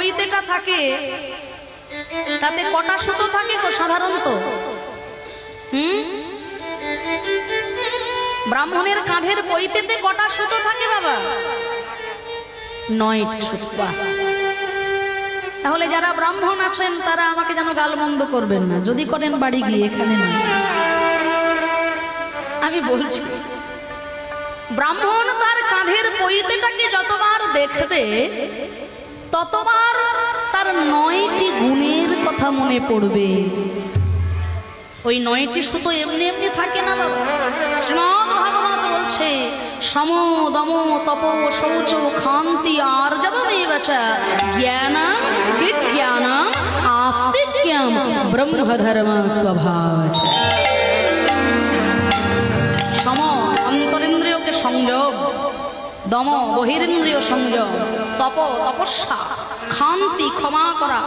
পইতেটা থাকে তাতে কটা সুতো থাকে তো সাধারণত? ব্রাহ্মণের কাঁধের পইতেতে কটা সুতো থাকে বাবা? 9টি সুতো। তাহলে যারা ব্রাহ্মণ আছেন তারা আমাকে যেন গালমন্দ করবেন না, যদি করেন বাড়ি গিয়ে, এখানে না। আমি বলছি, ব্রাহ্মণ তার কাঁধের পইতেটাকে যতবার দেখবে ততবার তার 9টি গুণের কথা মনে পড়বে। ওই 9টি সুতো এমনি এমনি থাকে না বাবা। শ্রীমদ্ ভাগবত বলছে, সম দম তপ শৌচ ক্ষান্তি আর্জবমেব চ জ্ঞানম বিজ্ঞানম আস্তিক্যম ব্রহ্মধর্ম স্বভাব। সম অন্তরিন্দ্রিয়কে সংযম, দম বহিরিন্দ্রিয় সংযম, তপ তপস্যা, ক্ষান্তি ক্ষমা করা,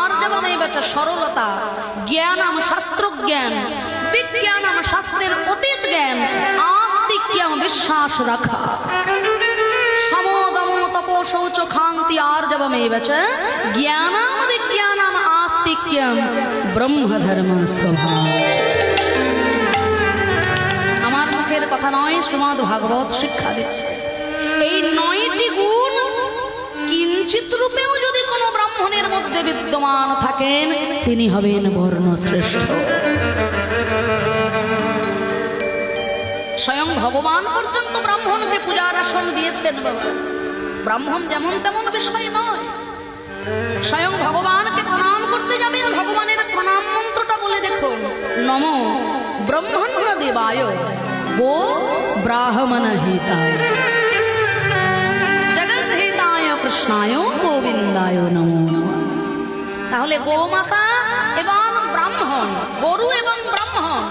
আর্জবমেব চ সরলতা, জ্ঞানম শাস্ত্র জ্ঞান, বিজ্ঞানম শাস্ত্রের অতীত জ্ঞান, আস্তিক্যম বিশ্বাস রাখা। সম দম তপ শৌচ ক্ষান্তি আর্জবমেব চ জ্ঞানম বিজ্ঞানম আস্তিক্যম ব্রহ্মধর্ম স্বভাব। আমার মুখের কথা নয়, শ্রীমদ্ ভাগবত শিক্ষা দিচ্ছে। এই 9টি গুণ কিঞ্চিত রূপেও যদি কোনো ব্রাহ্মণের মধ্যে বিদ্যমান থাকেন, তিনি হবেন বর্ণশ্রেষ্ঠ। স্বয়ং ভগবান পর্যন্ত ব্রাহ্মণকে পূজার আসন দিয়েছেন বাবা। ব্রাহ্মণ যেমন তেমন বিষয় নয়। স্বয়ং ভগবানকে প্রণাম করতে যাবেন, ভগবানের প্রণাম মন্ত্রটা বলে দেখুন, নম ব্রহ্মণ্য দেবায় গো ব্রাহ্মণ হিতায় জগৎ হিতায় কৃষ্ণায় গোবিন্দায় নমো নমঃ। তাহলে গোমাতা এবং ব্রাহ্মণ, গরু এবং ব্রাহ্মণ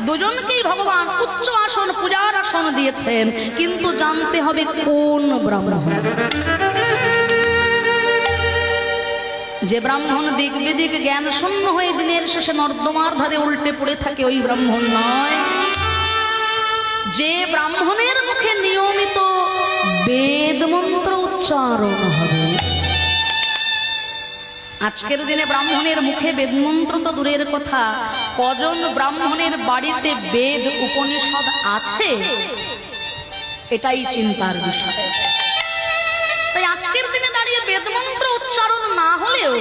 দুজনকেই ভগবান উচ্চ আসন, পূজার আসন দিয়েছেন, কিন্তু জানতে হবে কোন ব্রাহ্মণ। যে ব্রাহ্মণ দিক বিদিক জ্ঞান শূন্য হয়ে দিনের শেষে নর্দমার ধারে উল্টে পড়ে থাকে, ওই ব্রাহ্মণ নয়। যে ব্রাহ্মণের মুখে নিয়মিত বেদ মন্ত্র উচ্চারণ হবে। আজকের দিনে ব্রাহ্মণের মুখে বেদ মন্ত্র তো দূরের কথা, কজন ব্রাহ্মণের বাড়িতে বেদ উপনিষদ আছে, এটাই চিন্তার বিষয়। তাই আজকের দিনে দাঁড়িয়ে বেদ মন্ত্র উচ্চারণ না হলেও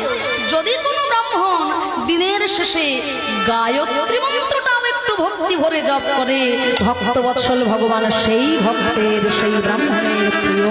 যদি কোনো ব্রাহ্মণ দিনের শেষে গায়ত্রী মন্ত্রটাও একটু ভক্তি ভরে জপ করে, ভক্তবৎসল ভগবান সেই ভক্তের, সেই ব্রাহ্মণের প্রিয়।